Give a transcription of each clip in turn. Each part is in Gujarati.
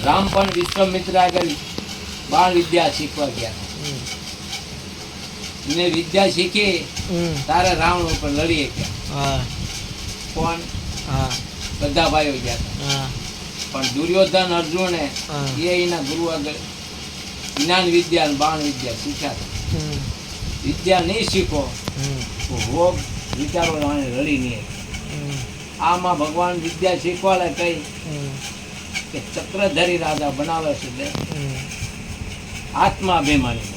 રામ પણ વિશ્વામિત્ર આગળ બાળ વિદ્યા શીખવા ગયા ને વિદ્યા શીખી તારે રાવણ ઉપર લડી ગયા. કોણ? બધા ભાઈઓ ગયા હતા. પણ દુર્યોધન અર્જુને એના ગુરુ આગળ જ્ઞાન વિદ્યા અને બાણ વિદ્યા શીખ્યા હતા. વિદ્યા નહીં શીખો તો રોગ વિચારો લડી નહીં. આમાં ભગવાન વિદ્યા શીખવાડે કઈ કે ચક્રધારી રાજા બનાવે છે એટલે આત્માભિમાની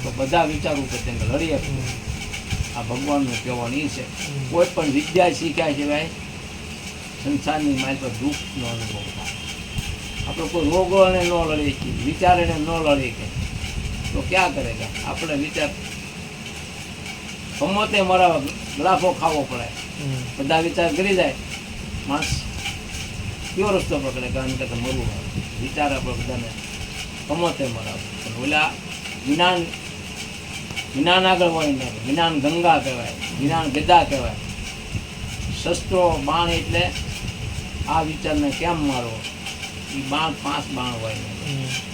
તો બધા વિચારો ઉપર તેને લડી આપે. આ ભગવાનનું કહેવાનું એ છે. કોઈ પણ વિદ્યા શીખ્યા સિવાય સંસારની મારી પર દુઃખ નો અનુભવ થાય. આપણે કોઈ રોગોને ન લડી શકીએ, વિચારેને ન લડી કે તો ક્યાં કરેગા? આપણે વિચાર સમોતે મરાવા ગ્લાફો ખાવો પડે. બધા વિચાર કરી જાય માણસ કયો રસ્તો પકડે? કારણ કે મરવું આવે. વિચાર આપણે બધાને સમોતે મરાવે. પણ ઓલા જ્ઞાન આગળ હોય ને જ્ઞાન ગંગા કહેવાય, જ્ઞાન ગદા કહેવાય. શસ્ત્રો બાણ એટલે આ વિચારને કેમ મારવો? એ બાણ 5 બાણ હોય ને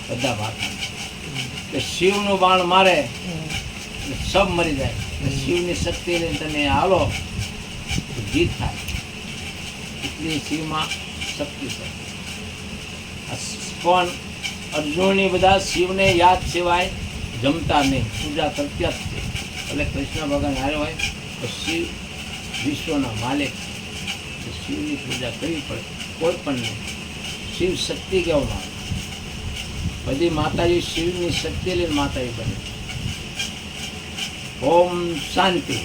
બધા ભાગા. કે શિવનું બાણ મારે સબ મરી જાય. શિવની શક્તિ લઈને તમે હાલો જીત થાય. એટલી શિવમાં શક્તિ છે. પણ અર્જુનની બધા શિવને યાદ સિવાય જમતા નહીં, પૂજા કરતા જ છે. એટલે કૃષ્ણ ભગવાન હારે હોય તો શિવ વિશ્વના માલિક છે. શિવની પૂજા કરવી પડે કોઈ પણ નહીં. શિવ શક્તિ કહેવામાં આવે. બધી માતાજી શિવની શક્તિ લઈને માતાજી બને. ઓમ શાંતિ.